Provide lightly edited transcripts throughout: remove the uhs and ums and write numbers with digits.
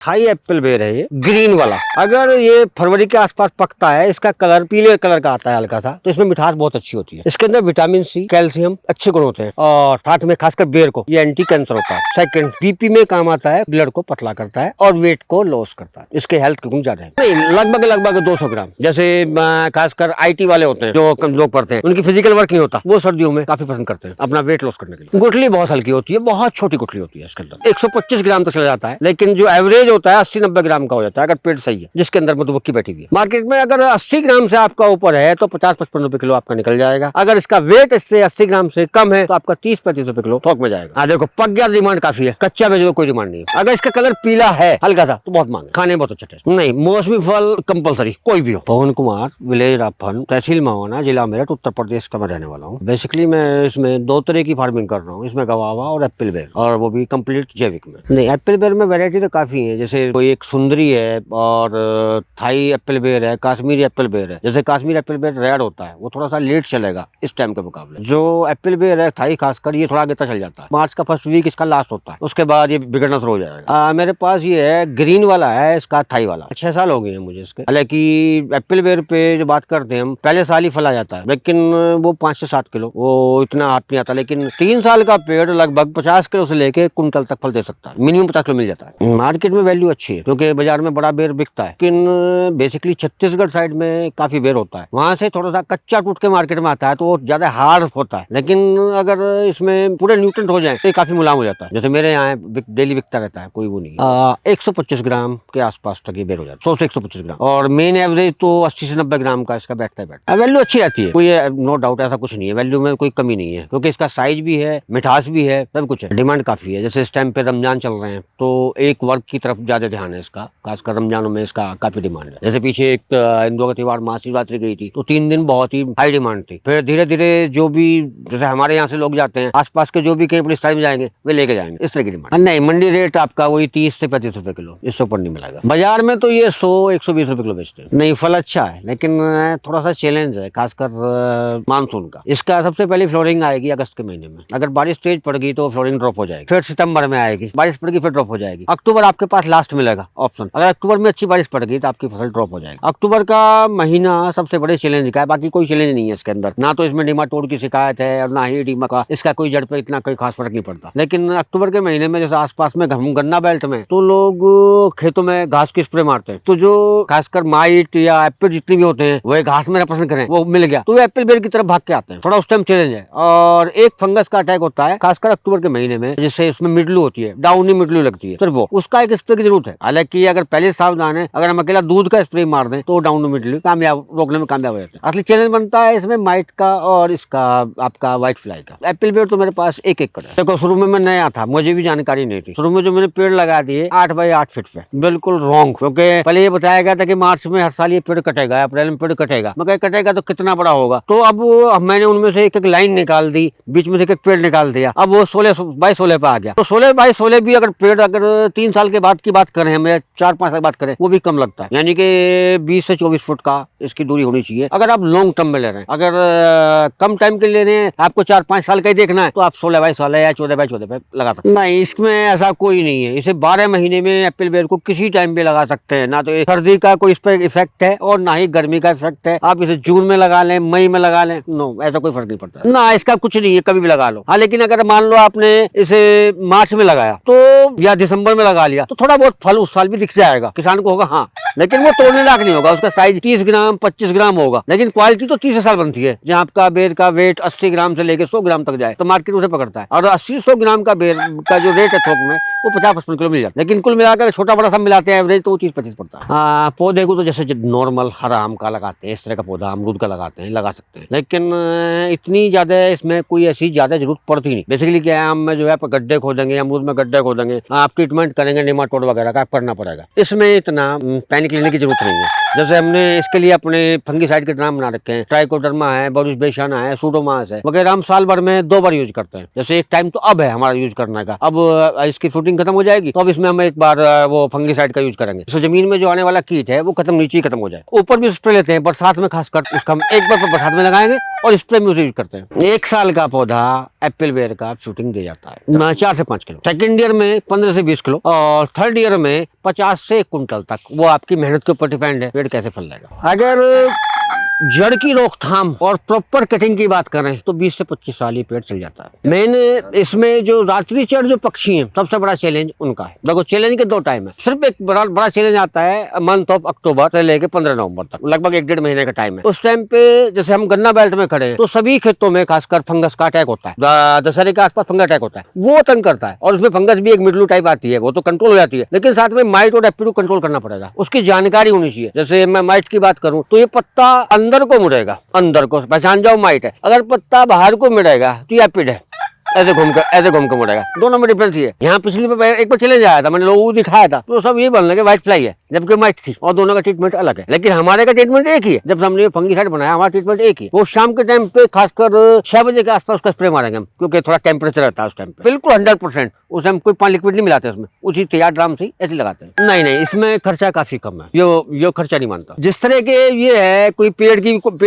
Thai Apple बेर है ये ग्रीन वाला। अगर ये फरवरी के आसपास पकता है, इसका कलर पीले कलर का आता है हल्का सा, तो इसमें मिठास बहुत अच्छी होती है। इसके अंदर विटामिन सी, कैल्शियम अच्छे गुण होते हैं और साथ में खासकर बेर को ये एंटी कैंसर होता है। सेकंड, बीपी में काम आता है, ब्लड को पतला करता है और वेट को लॉस करता है। इसके हेल्थ के गुण ज्यादा है। नहीं, लगभग 200 ग्राम। जैसे खासकर IT वाले होते हैं जो कम लोग पढ़ते हैं, उनकी फिजिकल वर्क नहीं होता, वो सर्दियों में काफी पसंद करते हैं अपना वेट लॉस करने के लिए। गुठली बहुत हल्की होती है, बहुत छोटी गुठली होती है। इसके अंदर 125 ग्राम तक चला जाता है, लेकिन जो एवरेज होता है 80-90 ग्राम का हो जाता है अगर पेट सही है, जिसके अंदर मधुमक्खी बैठी हुई है। मार्केट में अगर 80 ग्राम से आपका ऊपर है तो 50-55 रुपए किलो आपका निकल जाएगा। अगर इसका वेट इससे 80 ग्राम से कम है तो आपका 30-35 रुपए किलो थोक में जाएगा। देखो, पक गया डिमांड काफी है, कच्चा बेचो कोई डिमांड नहीं है। अगर इसका कलर पीला है हल्का सा तो बहुत मांग है, खाने में बहुत अच्छा टेस्ट। नहीं, मौसमी फल कंपलसरी कोई भी हो। पवन कुमार, विलेज राफन, तहसील मवाना, जिला मेरठ, उत्तर प्रदेश का मैं रहने वाला हूँ। बेसिकली मैं इसमें 2 तरह की फार्मिंग कर रहा हूँ, इसमें गवावा और एप्पल बेर, और वो भी कंप्लीट जैविक में। नहीं, एप्पल बेर में वैरायटी तो काफी है, जैसे कोई एक सुंदरी है और थाई एप्पल बेर है, कश्मीरी एप्पल बेर है। जैसे कश्मीरी एप्पल बेर रेड होता है, वो थोड़ा सा लेट चलेगा इस टाइम के मुकाबले। जो एप्पल बेर है थाई खासकर, ये थोड़ा आगे तक चल जाता है, मार्च का फर्स्ट वीक इसका लास्ट होता है, उसके बाद ये बिगड़ना शुरू हो जाएगा। मेरे पास ये है ग्रीन वाला है, इसका थाई वाला 6 साल हो गए हैं मुझे इसके। हालांकि एप्पल बेर पे जो बात करते हैं हम, पहले साल ही फल आ जाता है, लेकिन वो 5 से 7 किलो, वो इतना हाथ नहीं आता। लेकिन 3 साल का पेड़ लगभग 50 किलो से लेके कुंटल तक फल दे सकता है, मिनिमम 50 किलो मिल जाता है। मार्केट में वैल्यू अच्छी है क्योंकि बाजार में बड़ा बेर बिकता है, लेकिन बेसिकली छत्तीसगढ़ साइड में काफी बेर होता है, वहां से थोड़ा सा कच्चा टूट के मार्केट में आता है तो वो ज्यादा हार्ड होता है। लेकिन अगर इसमें पूरे न्यूट्रेंट हो जाए तो काफी मुलायम हो जाता है। जैसे मेरे यहाँ डेली बिकता रहता है, कोई वो नहीं। 125 ग्राम के आसपास तक ये बेर हो जाता है, 100 से 125 ग्राम, और मेन एवरेज तो 80 से 90 ग्राम का इसका बैठता है। वैल्यू अच्छी रहती है, कोई नो डाउट ऐसा कुछ नहीं है, वैल्यू में कोई कमी नहीं है, क्योंकि इसका साइज भी है, मिठास भी है, सब कुछ है। डिमांड काफी है, जैसे इस टाइम पे रमजान चल रहे हैं तो एक वर्ग की तरफ ज्यादा ध्यान है इसका, खासकर रमजानों में इसका काफी डिमांड है। जैसे पीछे एक हिंदुओं का त्योहार महाशिवरात्रि गई थी तो 3 दिन बहुत ही हाई डिमांड थी। फिर धीरे धीरे जो भी, जैसे हमारे यहाँ से लोग जाते हैं, आसपास के जो भी कहीं पुलिस में जाएंगे वे लेके जाएंगे, इस तरह की डिमांड। नहीं, मंडी रेट आपका वही 30 से 35 रुपए किलो, इससे ऊपर नहीं मिलेगा। बाजार में तो ये 100-120 रुपए किलो बेचते हैं। नहीं, फल अच्छा है, लेकिन थोड़ा सा चैलेंज है, खासकर मानसून का। इसका सबसे पहले फ्लोरिंग आएगी अगस्त के महीने में, अगर बारिश तेज पड़ गई तो फ्लोरिंग ड्रॉप हो जाएगी। फिर सितंबर में आएगी, बारिश पड़ेगी फिर ड्रॉप हो जाएगी। अक्टूबर आपके पास लास्ट मिलेगा ऑप्शन, अगर अक्टूबर में अच्छी बारिश पड़ गई तो आपकी फसल ड्रॉप हो जाएगी। अक्टूबर का महीना सबसे बड़े चैलेंज का है, बाकी कोई चैलेंज नहीं है इसके अंदर, ना तो इसमें डिमाटोड की शिकायत है और ना ही डीमा का, इसका कोई जड़ पे इतना कोई खास फर्क नहीं पड़ता। लेकिन अक्टूबर के महीने में जैसे आसपास में गन्ना बेल्ट में तो लोग खेतों में घास की स्प्रे मारते हैं, तो जो खासकर माइट या एप्पल जितने भी होते हैं वो घास में पसंद करें, वो मिल गया तो वो एप्पल बेर की तरफ भाग के आते हैं, थोड़ा उस टाइम चैलेंज है। और एक फंगस का अटैक होता है खासकर अक्टूबर के महीने में, जिससे उसमें मिडलू होती है, डाउनी मिडलू लगती है, तो वो उसका एक स्प्रे की जरूरत है। हालांकि अगर पहले सावधान है, अगर हम अकेला दूध का स्प्रे मार दें तो डाउनी मिडलू कामयाब रोकने में कामयाब हो जाता है। असली चैलेंज बनता है इसमें माइट का और इसका आपका व्हाइट फ्लाई का। एप्पल बेर तो मेरे पास एक एकड़ है। देखो, शुरू में मैं नया था, मुझे भी जानकारी नहीं थी। शुरू में जो मैंने पेड़ लगा दिए 8 बाई 8 फीट पे, बिल्कुल रॉन्ग, क्योंकि पहले ये बताया गया था कि मार्च में हर साल ये पेड़ कटेगा, अप्रैल में पेड़ कटेगा। मैं कटेगा तो कितना बड़ा होगा, तो अब मैंने उनमें से एक लाइन निकाल दी, बीच में से एक पेड़ निकाल दिया, अब वो 16 बाई 16 पे आ गया। तो 16 बाई 16 भी अगर पेड़ अगर 3 साल के बाद की बात करें, हमें 4-5 साल की बात करें, वो भी कम लगता है। यानी कि 20 से 24 फुट का इसकी दूरी होनी चाहिए अगर आप लॉन्ग टर्म में ले रहे हैं। अगर कम टाइम के ले रहे हैं, आपको 4-5 साल का ही देखना है, तो आप 16 बाई 16 या 14 बाई 14 पे लगा सकते हैं। नहीं, इसमें ऐसा कोई नहीं है, इसे 12 महीने में एप्पल बेर को किसी टाइम पे लगा सकते हैं। ना तो सर्दी का कोई इस पर इफेक्ट है और ना ही गर्मी का इफेक्ट है। आप इसे जून में लगा लें, मई में लगा लें, नो, ऐसा कोई फर्क नहीं पड़ता। ना, इसका कुछ नहीं है, कभी भी लगा लो। हाँ, लेकिन अगर मान लो आपने इसे मार्च में लगाया तो या दिसंबर में लगा लिया तो थोड़ा बहुत फल उस साल भी दिख जाएगा, किसान को होगा, हाँ, लेकिन वो तोड़ने लायक नहीं होगा। उसका साइज 30 ग्राम 25 ग्राम होगा, लेकिन क्वालिटी तो 30 साल बनती है। जहाँ आपका बेर का वेट 80 ग्राम से लेकर 100 ग्राम तक जाए तो मार्केट उसे पकड़ता है, और 80-100 ग्राम का बेर का जो रेट है थोक में वो 50-55 किलो मिल जाता है। लेकिन कुल मिलाकर छोटा बड़ा सब मिलाते हैं एवरेज तो 30-25 पड़ता है। पौधे को तो जैसे नॉर्मल हरा आम का लगाते हैं, इस तरह का पौधा अमरूद का लगाते हैं, लगा सकते हैं, लेकिन इतनी ज्यादा इसमें कोई ऐसी ज्यादा जरूरत पड़ती नहीं। बेसिकली क्या है, आम में जो है गड्ढे खोदेंगे, अमरूद में गड्ढे खोदेंगे, आप ट्रीटमेंट करेंगे नेमाटोड वगैरह का करना पड़ेगा, इसमें इतना पैनिक लेने की जरूरत नहीं है। जैसे हमने इसके लिए अपने फंगीसाइड के नाम बना रखे हैं, ट्राइकोडर्मा है, बोरिस बेशाना है, सूडोमास है वगैरह, हम साल भर में 2 बार यूज करते हैं। जैसे एक टाइम तो अब है हमारा यूज करने का, अब इसकी फ्रूटिंग खत्म हो जाएगी तो अब इसमें हम एक बार वो फंगीसाइड का यूज करेंगे, तो जमीन में जो आने वाला कीट है वो खत्म, नीचे ही खत्म हो जाए। ऊपर भी स्प्रे लेते हैं बरसात में, खासकर उसका हम एक बार बरसात में लगाएंगे और स्प्रे में यूज करते हैं। 1 साल का पौधा एप्पल बेर का शूटिंग दे जाता है 4 से 5 किलो, सेकेंड ईयर में 15 से 20 किलो, और थर्ड थर्ड ईयर में 50 से 1 कुंटल तक, वो आपकी मेहनत के ऊपर डिपेंड है पेड़ कैसे फल लेगा। अगर जड़ की रोकथाम और प्रॉपर कटिंग की बात करें तो 20 से 25 साल ये पेड़ चल जाता है। मैंने इसमें जो रात्रि चढ़ जो पक्षी हैं, सबसे बड़ा चैलेंज उनका है। देखो चैलेंज के 2 टाइम है, सिर्फ एक बड़ा चैलेंज आता है मंथ ऑफ अक्टूबर से लेके 15 नवंबर तक, लगभग 1-1.5 महीने का टाइम है। उस टाइम पे जैसे हम गन्ना बेल्ट में खड़े हैं तो सभी खेतों में खासकर फंगस का अटैक होता है, दशहरे के आसपास फंगस अटैक होता है, वो तंग करता है। और उसमें फंगस भी एक मिडलू टाइप आती है, वो तो कंट्रोल हो जाती है, लेकिन साथ में माइट और एपिडू कंट्रोल करना पड़ेगा, उसकी जानकारी होनी चाहिए। जैसे मैं माइट की बात करूं तो ये पत्ता अंदर को मुड़ेगा, अंदर को पहचान जाओ माइट है। अगर पत्ता बाहर को मुड़ेगा तो ये एपिड है, ऐसे घूम के मुड़ेगा। दोनों में डिफरेंस ये है। यहाँ पिछली बार एक बार चैलेंज आया था, मैंने लोगों को दिखाया था तो सब ये बोलने लगे व्हाइट फ्लाई है, जबकि माइट थी, और दोनों का ट्रीटमेंट अलग है। लेकिन हमारे का ट्रीटमेंट एक ही है। जब हमने फंगीसाइड बनाया हमारा ट्रीटमेंट एक ही है। वो शाम के टाइम पे खासकर 6 बजे के आसपास उसका स्प्रे मारेंगे हम, क्योंकि थोड़ा टेम्परेचर रहता है उस टाइम पे, बिल्कुल 100%। उस टाइम कोई पानी लिक्विड नहीं मिलाते उसमें, उसी तैयार ड्राम से ऐसे लगाते हैं। नहीं, इसमें खर्चा काफी कम है, यो खर्चा नहीं मानता। जिस तरह के ये है, कोई पेड़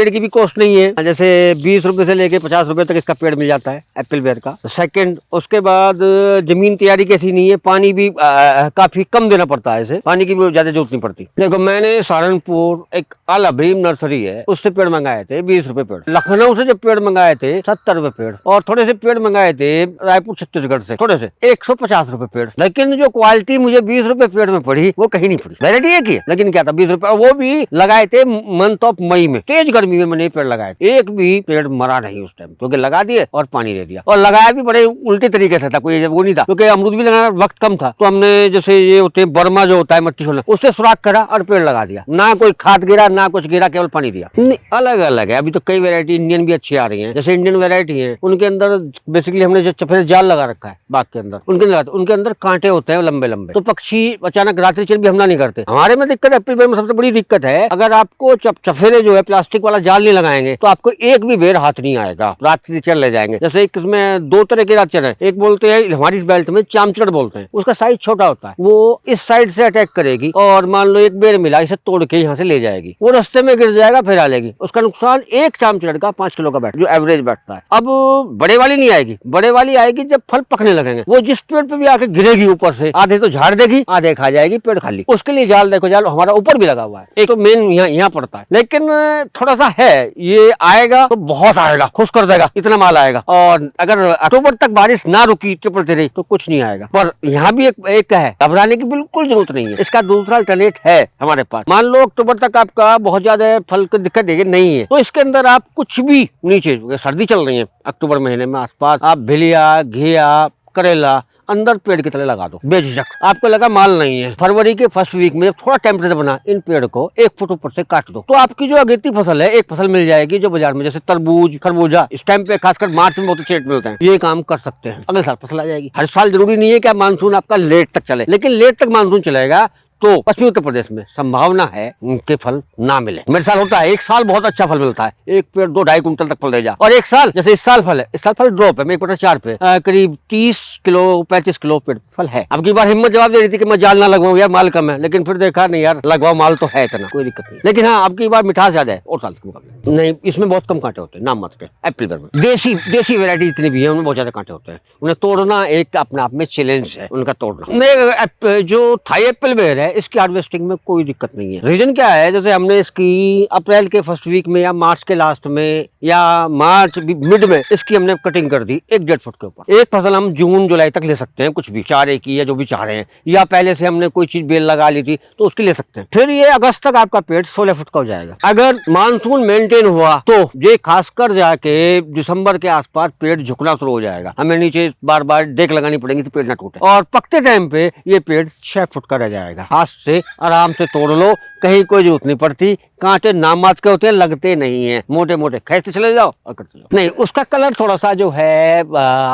की भी कॉस्ट नहीं है। जैसे 20 रुपए से लेके 50 रुपए तक इसका पेड़ मिल जाता है एप्पल बेयर का। सेकंड, उसके बाद जमीन तैयारी कैसी नहीं है, पानी भी काफी कम देना पड़ता है, इसे पानी की भी ज्यादा जरूरत नहीं पड़ती। देखो मैंने सहारनपुर एक अल अभीम नर्सरी है, उससे पेड़ मंगाए थे 20 रुपए पेड़। लखनऊ से जब पेड़ मंगाए थे 70 रुपए पेड़, और थोड़े से पेड़ मंगाए थे रायपुर छत्तीसगढ़ से थोड़े से 150 रुपए पेड़। लेकिन जो क्वालिटी मुझे 20 रुपए पेड़ में पड़ी वो कहीं नहीं पड़ी। वैरायटी एक ही है, लेकिन क्या था 20 रुपए, वो भी लगाए थे मंथ ऑफ मई में, तेज गर्मी में मैंने पेड़ लगाए। एक भी पेड़ मरा नहीं उस टाइम, क्योंकि लगा दिए और पानी दे दिया, और लगाया भी बड़े उल्टे तरीके से था, कोई वो नहीं था, क्योंकि अमरूद भी लगाना वक्त कम था। तो हमने जैसे ये होते हैं बर्मा जो होता है मट्टी छोड़ना, उससे सुराख करा और पेड़ लगा दिया, ना कोई खाद गिरा ना कुछ गिरा, केवल पानी दिया। नहीं, अलग अलग है। अभी तो कई वैरायटी इंडियन भी अच्छी आ रही है। जैसे इंडियन वैरायटी है, उनके अंदर बेसिकली हमने जो चफेरे जाल लगा रखा है बाग के अंदर, उनके अंदर कांटे होते हैं लंबे लंबे, तो पक्षी अचानक रात्रि चल भी हमला नहीं करते। हमारे में दिक्कत एप्पल बेर में सबसे बड़ी दिक्कत है, अगर आपको चफेरे जो है प्लास्टिक वाला जाल नहीं लगाएंगे तो आपको एक भी बेर हाथ नहीं आएगा, रात्रि चल ले जाएंगे। जैसे इसमें 2 तरह के रातचर है, एक बोलते हैं हमारी इस बेल्ट में चामचड़ बोलते हैं, उसका साइज छोटा होता है, वो इस साइड से अटैक करेगी और मान लो एक बेर मिला, इसे तोड़ के यहाँ से ले जाएगी, वो रास्ते में गिर जाएगा फिर आ लेगी। उसका नुकसान एक चामचड़ का 5 किलो का बैठ जो एवरेज बैठता है। अब बड़े वाली नहीं आएगी, बड़े वाली आएगी जब फल पकने लगेंगे, वो जिस पेड़ पे भी आके गिरेगी ऊपर से, आधे तो झाड़ देगी आधे खा जाएगी, पेड़ खाली। उसके लिए जाल देखो, जाल हमारा ऊपर भी लगा हुआ है, एक तो मेन यहाँ पड़ता है। लेकिन थोड़ा सा है, ये आएगा तो बहुत आएगा, खुश कर देगा, इतना माल आएगा। और अगर अक्टूबर तक बारिश ना रुकी पड़ती रही तो कुछ नहीं आएगा। पर यहाँ भी एक है, घबराने की बिल्कुल जरूरत नहीं है। इसका दूसरा अल्टरनेट है हमारे पास। मान लो अक्टूबर तक आपका बहुत ज्यादा फल की दिक्कत देगी नहीं है, तो इसके अंदर आप कुछ भी नीचे, सर्दी चल रही है अक्टूबर महीने में आसपास, आप भिलिया, घिया, करेला अंदर पेड़ की तरह लगा दो बेझिझक। आपको लगा माल नहीं है, फरवरी के फर्स्ट वीक में थोड़ा टेम्परेचर बना, इन पेड़ को 1 फुट ऊपर से काट दो, तो आपकी जो अगेती फसल है एक फसल मिल जाएगी जो बाजार में, जैसे तरबूज, खरबूजा इस टाइम पे खासकर मार्च में बहुत अच्छे रेट मिलते हैं। ये काम कर सकते हैं, अगले साल फसल आ जाएगी। हर साल जरूरी नहीं है कि मानसून आपका लेट तक चले, लेकिन लेट तक मानसून चलेगा तो पश्चिमी उत्तर प्रदेश में संभावना है उनके फल ना मिले। मेरे साल होता है, एक साल बहुत अच्छा फल मिलता है, एक पेड़ 2-2.5 कुंटल तक फल दे जा, और एक साल जैसे इस साल फल है, इस साल फल ड्रॉप है, 1/4 पे करीब 30 किलो 35 किलो पेड़ फल है। अब की बार हिम्मत जवाब दे रही थी कि मैं जाल ना लगवाऊं यार, माल कम है, लेकिन फिर देखा नहीं यार, लगवाओ माल तो है इतना, कोई दिक्कत नहीं। लेकिन हाँ, अब की बार मिठास ज्यादा है और साल के मुकाबले। नहीं, इसमें बहुत कम कांटे होते हैं, नाम मात्र के। एप्पल बेर में देसी वेरायटी इतनी भी है, उनमें बहुत ज्यादा कांटे होते हैं, उन्हें तोड़ना एक अपने आप में चैलेंज है, उनका तोड़ना। जो थाई एप्पल बेर है, इसकी हार्वेस्टिंग कोई दिक्कत नहीं है। रीजन क्या है, जैसे हमने इसकी अप्रैल के फर्स्ट वीक में या मार्च के लास्ट में या मार्च मिड में इसकी हमने कटिंग कर दी 1-1.5 फुट के ऊपर। एक फसल हम जून जुलाई तक ले सकते हैं, कुछ भी चारे की या जो भी चाह रहे हैं, या पहले से हमने कोई चीज बेल लगा ली थी तो उसकी ले सकते हैं। फिर ये अगस्त तक आपका पेड़ 16 फुट का हो जाएगा। अगर मानसून मेंटेन हुआ तो ये खासकर जाके दिसंबर के आसपास पेड़ झुकना शुरू हो जाएगा, हमें नीचे बार बार डेक लगानी पड़ेगी तो पेड़ ना टूटे, और पकते टाइम पे ये पेड़ 6 फुट का रह जाएगा। हाथ से आराम से तोड़ लो, कहीं कोई जरूरत नहीं पड़ती, कांटे नाम मात्र के होते हैं, लगते नहीं है, मोटे मोटे खींचते चले जाओ और करते जाओ। नहीं, उसका कलर थोड़ा सा जो है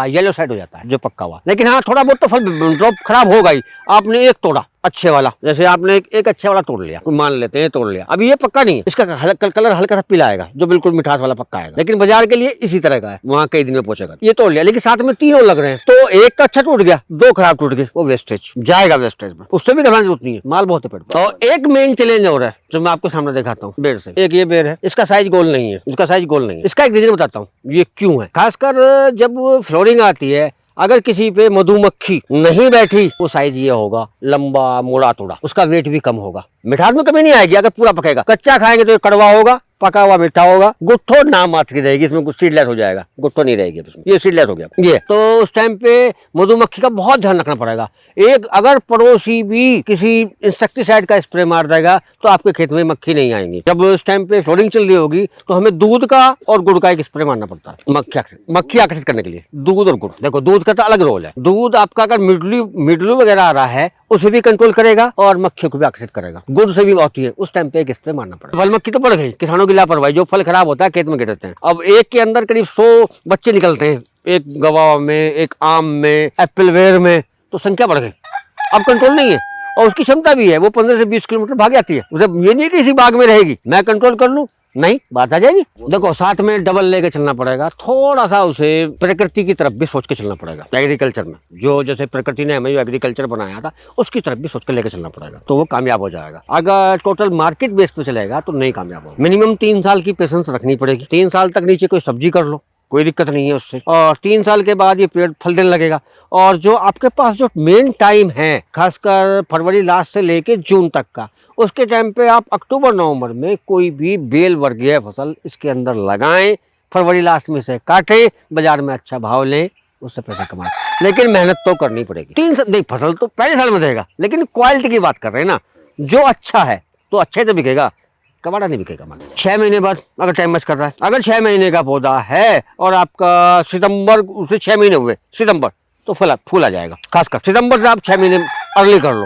येलो साइड हो जाता है जो पक्का हुआ, लेकिन हाँ थोड़ा बहुत तो फल ड्रॉप खराब होगा ही। आपने एक तोड़ा अच्छे वाला, जैसे आपने एक अच्छे वाला तोड़ लिया, मान लेते हैं तोड़ लिया, अभी ये पक्का नहीं है, इसका कलर हल्का सा पीला आएगा जो बिल्कुल मिठास वाला पक्का आएगा, लेकिन बाजार के लिए इसी तरह का है, वहाँ कई दिन में पहुंचेगा। ये तोड़ लिया, लेकिन साथ में 3 और लग रहे हैं, तो एक का अच्छा टूट गया, 2 खराब टूट गए, वो वेस्टेज जाएगा, वेस्टेज में उससे भी घबराने की जरूरत नहीं है, माल बहुत है पेड़। तो एक मेन चैलेंज और है जो मैं आपको सामने दिखाता हूँ बेर से। एक ये बेर है, इसका साइज गोल नहीं है, इसका साइज गोल नहीं है। इसका एक रीजन बताता हूँ ये क्यों है। खासकर जब फ्लोरिंग आती है अगर किसी पे मधुमक्खी नहीं बैठी, वो साइज ये होगा, लंबा मोड़ा तोड़ा, उसका वेट भी कम होगा। मिठास में कमी नहीं आएगी अगर पूरा पकेगा। कच्चा खाएंगे तो ये कड़वा होगा, पका हुआ मीठा होगा। गुट्ठो नाम मात्र की रहेगी, इसमें कुछ सीडलेस हो जाएगा, गुट्ठो नहीं रहेगी इसमें, ये सीडलेस हो गया ये। तो उस टाइम पे मधुमक्खी का बहुत ध्यान रखना पड़ेगा। एक अगर पड़ोसी भी किसी इंसेक्टिसाइड का स्प्रे मार देगा तो आपके खेत में मक्खी नहीं आएंगी। जब उस टाइम पे फ्लोरिंग चल रही होगी तो हमें दूध का और गुड़ का एक स्प्रे मारना पड़ता है मक्खी आकर्षित करने के लिए। दूध और गुड़, देखो दूध का तो अलग रोल है। दूध आपका अगर मिडलू वगैरह आ रहा है उसे भी कंट्रोल करेगा और मक्खियों को भी आकर्षित करेगा। गुड़ से भी होती है, उस टाइम पे एक स्प्रे मारना पड़ेगा। फल मक्खी तो बढ़ गई, किसानों की लापरवाही, जो फल खराब होता है खेत में गिर देते हैं। अब एक के अंदर करीब 100 बच्चे निकलते हैं, एक गवाह में, एक आम में, एप्पल वेयर में, तो संख्या बढ़ गई। अब कंट्रोल नहीं है और उसकी क्षमता भी है, वो 15 से 20 किलोमीटर भाग जाती है। उसे ये नहीं कि इसी बाग में रहेगी, मैं कंट्रोल कर लूं, नहीं, बात आ जाएगी। देखो साथ में डबल लेके चलना पड़ेगा, थोड़ा सा उसे प्रकृति की तरफ भी सोच के चलना पड़ेगा। एग्रीकल्चर में जो जैसे प्रकृति ने हमें जो एग्रीकल्चर बनाया था उसकी तरफ भी सोच के लेके चलना पड़ेगा, तो वो कामयाब हो जाएगा। अगर टोटल मार्केट बेस पे चलेगा तो नहीं कामयाब होगा। मिनिमम 3 साल की पेशेंस रखनी पड़ेगी। 3 साल तक नीचे कोई सब्जी कर लो, कोई दिक्कत नहीं है उससे, और 3 साल के बाद ये पेड़ फल देने लगेगा। और जो आपके पास जो मेन टाइम है, खासकर फरवरी लास्ट से लेके जून तक का, उसके टाइम पे आप अक्टूबर नवंबर में कोई भी बेल वर्गीय फसल इसके अंदर लगाएं, फरवरी लास्ट में से काटें, बाजार में अच्छा भाव लें, उससे पैसे कमाएं। लेकिन मेहनत तो करनी पड़ेगी। 3 साल नहीं, फसल तो पहले साल में देगा, लेकिन क्वालिटी की बात कर रहे हैं ना, जो अच्छा है तो अच्छे से बिकेगा, कबाड़ा नहीं बिकेगा। मान 6 महीने बाद अगर टाइम मैच कर रहा है, अगर 6 महीने का पौधा है और आपका सितंबर उसे 6 महीने हुए, सितंबर तो फूल आ जाएगा। खासकर सितंबर से आप 6 महीने अर्ली कर लो,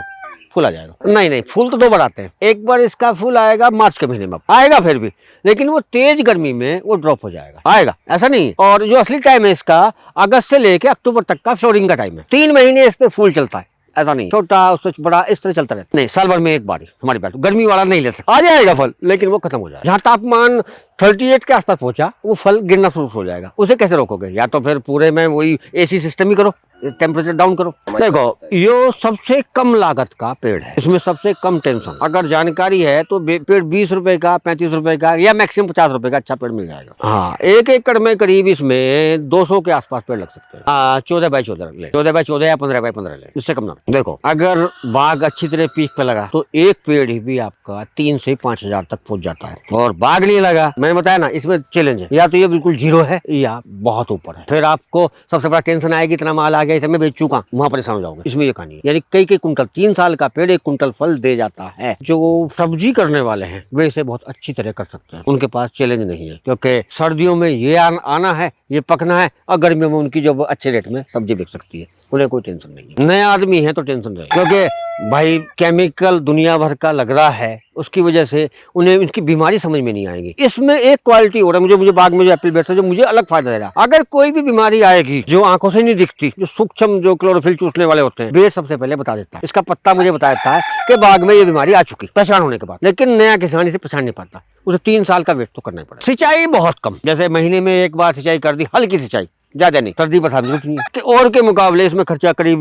फूल आ जाएगा। नहीं, फूल तो 2 बार आते हैं। एक बार इसका फूल आएगा मार्च के महीने में, आएगा फिर भी, लेकिन वो तेज गर्मी में वो ड्रॉप हो जाएगा, आएगा ऐसा नहीं। और जो असली टाइम है इसका, अगस्त से लेके अक्टूबर तक का फ्लोरिंग का टाइम है। 3 महीने इस पे फूल चलता है, ऐसा नहीं छोटा उससे बड़ा इस तरह चलता रहता नहीं। साल भर में एक बार हमारी बात, गर्मी वाला नहीं ले सकता, आ जाएगा फल, लेकिन वो खत्म हो जाएगा। जहाँ तापमान 38 के आसपास पहुंचा, वो फल गिरना शुरू हो जाएगा। उसे कैसे रोकोगे? या तो फिर पूरे में वही एसी सिस्टम ही करो, टेम्परेचर डाउन करो। देखो ये सबसे कम लागत का पेड़ है, इसमें सबसे कम टेंशन। अगर जानकारी है तो पेड़ 20 रुपए का, 35 रुपए का या मैक्सिमम 50 रुपए का अच्छा पेड़ मिल जाएगा। हाँ, 1 एकड़ में करीब इसमें 200 के आसपास पेड़ लग सकते हैं। 14 बाई 14 ले, 14 बाई 14 या 15 बाई 15 ले, इससे कम ना। देखो अगर बाग अच्छी तरह पीक पे लगा तो एक पेड़ ही भी आपका 3 से 5 हजार तक पहुंच जाता है। और बाग नहीं लगा, मैंने बताया ना, इसमें चैलेंज है, या तो ये बिल्कुल जीरो है या बहुत ऊपर है। फिर आपको सबसे बड़ा टेंशन आएगी, इतना माल आ गया, इसे मैं बेच चुका, वहां परेशान हो जाओगे। इसमें ये कहानी है, यानी कई कुंटल, 3 साल का पेड़ 1 कुंटल फल दे जाता है। जो सब्जी करने वाले हैं वे इसे बहुत अच्छी तरह कर सकते हैं, उनके पास चैलेंज नहीं है, क्योंकि सर्दियों में ये आना है, ये पकना है, और गर्मियों में उनकी जो अच्छे रेट में सब्जी बिक सकती है, उन्हें कोई टेंशन नहीं है। नए आदमी है तो टेंशन रहे, क्योंकि भाई केमिकल दुनिया भर का लग रहा है, उसकी वजह से उन्हें उनकी बीमारी समझ में नहीं आएगी। इसमें एक क्वालिटी हो रहा है, मुझे बाग में जो एप्पल बैठा है, जो मुझे अलग फायदा दे रहा है। अगर कोई भी बीमारी आएगी जो आंखों से नहीं दिखती, जो सूक्ष्म जो क्लोरोफिल चूसने वाले होते हैं, बेर सबसे पहले बता देता है। इसका पत्ता मुझे बता देता है कि बाग में ये बीमारी आ चुकी, पहचान होने के बाद। लेकिन नया किसान इसे पहचान नहीं पाता, उसे 3 साल का वेट तो करना ही पड़ेगा। सिंचाई बहुत कम, जैसे महीने में 1 बार सिंचाई कर दी, हल्की सिंचाई, ज्यादा नहीं, सर्दी बरसात जरूरत नहीं है। कि और के मुकाबले इसमें खर्चा करीब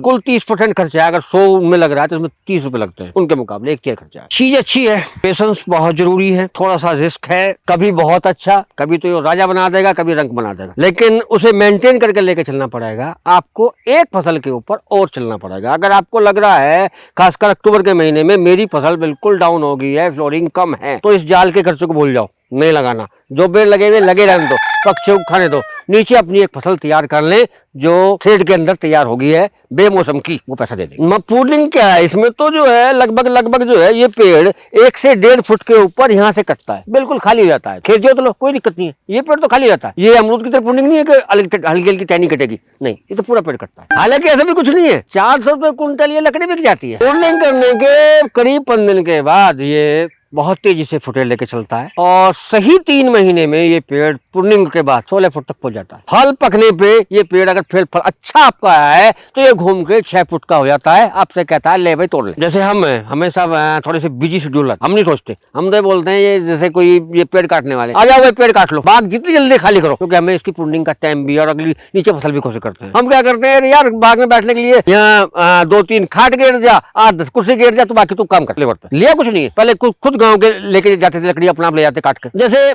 कुल 30% खर्चा है। अगर 100 में लग रहा है तो इसमें 30 रुपए लगते हैं, उनके मुकाबले 1 खर्चा है। चीज अच्छी है, पेशेंस बहुत जरूरी है, थोड़ा सा रिस्क है, कभी बहुत अच्छा, कभी तो ये राजा बना देगा, कभी रंग बना देगा, लेकिन उसे मेंटेन करके लेके चलना पड़ेगा। आपको एक फसल के ऊपर और चलना पड़ेगा। अगर आपको लग रहा है खासकर अक्टूबर के महीने में मेरी फसल बिल्कुल डाउन हो गई है, फ्लोरिंग कम है, तो इस जाल के खर्चे को भूल जाओ, नहीं लगाना। जो पेड़ लगे हुए लगे रहने दो, पक्षियों को खाने दो, नीचे अपनी एक फसल तैयार कर ले जो शेड के अंदर तैयार होगी है बेमौसम की, वो पैसा दे देंगे। प्रूनिंग क्या है इसमें, तो जो है लगभग जो है ये पेड़ 1 से 1.5 फुट के ऊपर यहाँ से कटता है, बिल्कुल खाली हो जाता है। खेत जो तो लो, कोई दिक्कत नहीं है, ये पेड़ तो खाली रहता है। ये अमरूद की तरह प्रूनिंग नहीं है कि हल्की हल्की टहनी कटेगी, नहीं, ये तो पूरा पेड़ कटता है। हालांकि ऐसा भी कुछ नहीं है, 400 रुपए कुंटल ये लकड़ी बिक जाती है। प्रूनिंग करने के करीब 15 दिन के बाद ये बहुत तेजी से फुटे लेके चलता है, और सही 3 महीने में ये पेड़ प्रूनिंग के बाद 16 फुट तक पहुंच जाता है। फल पकने पे ये पेड़ अगर फिर फल अच्छा आपका आया है तो ये घूम के 6 फुट का हो जाता है। आपसे कहता है ले भाई तोड़ ले। जैसे हम हमेशा थोड़े से बिजी शेड्यूल, हम नहीं सोचते, हम तो बोलते हैं ये जैसे कोई ये पेड़ काटने वाले, आ जाओ पेड़ काट लो, बाग जितनी जल्दी खाली करो, क्योंकि हमें इसकी प्रूनिंग का टाइम भी और अगली नीचे फसल भी कोशिश करते हैं। हम क्या करते हैं यार, बाग में बैठने के लिए यहाँ 2-3 खाट गिर जा, 8-10 कुर्सी गिर जा, तो बाकी तू काम कर, लेबर पे लिया कुछ नहीं है, पहले खुद गांव के लेके जाते थे लकड़ी, अपना आप ले जाते काट कर। जैसे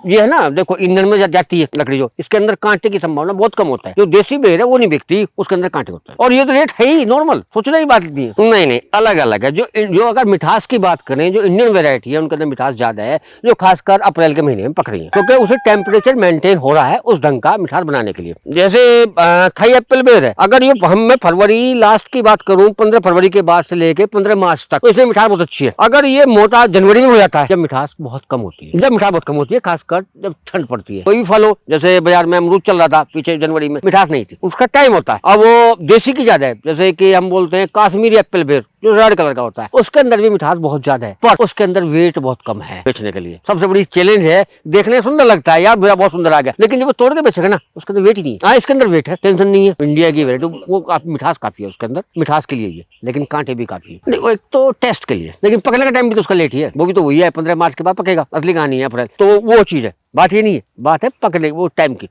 ये है ना, देखो ईंधन में जाती है लकड़ी, जो इसके अंदर कांटे की संभावना बहुत कम होता है। जो देसी बेर है वो नहीं बिकती, उसके अंदर कांटे होते हैं। और ये तो रेट है ही नॉर्मल, सोचने की बात नहीं है। नहीं, अलग अलग है। जो अगर मिठास की बात करें, जो इंडियन वेरायटी है उनके अंदर मिठास ज्यादा है, जो खासकर अप्रैल के महीने में पक रही है, क्योंकि उसे टेम्परेचर मेंटेन हो रहा है उस ढंग का मिठास बनाने के लिए। जैसे थाई एप्पल बेर है, अगर ये मैं फरवरी लास्ट की बात करूं, 15 फरवरी के बाद से लेके 15 मार्च तक, तो इसमें मिठास बहुत अच्छी है। अगर ये मोटा जनवरी में हो जाता है, जब मिठास बहुत कम होती है, खासकर जब ठंड पड़ती है। कोई भी फल हो, जैसे बाजार में अमरूद चल रहा था पीछे जनवरी में, मिठास नहीं थी, उसका टाइम होता है। अब वो देसी की ज्यादा है, जैसे कि हम बोलते हैं काश्मीरी एप्पल बेर, जो रेड कलर का होता है, उसके अंदर भी मिठास बहुत ज्यादा है, पर उसके अंदर वेट बहुत कम है बेचने के लिए। सबसे बड़ी चैलेंज है, देखने में सुंदर लगता है यार, मेरा बहुत सुंदर आ गया, लेकिन जब वो तोड़ के बेचेगा ना, उसके अंदर वेट ही नहीं है। इसके अंदर वेट है, टेंशन नहीं है। इंडिया की वेरायटी वो मिठास काफी है उसके अंदर, मिठास के लिए ही है, लेकिन कांटे भी काफी है। वो एक तो टेस्ट के लिए, लेकिन पकने का टाइम भी तो उसका लेट ही है, वो भी तो वही है 15 मार्च के बाद पकेगा, असली कहानी है अप्रैल। तो वो चीज है, बात ये नहीं है, बात है पकने वो टाइम की।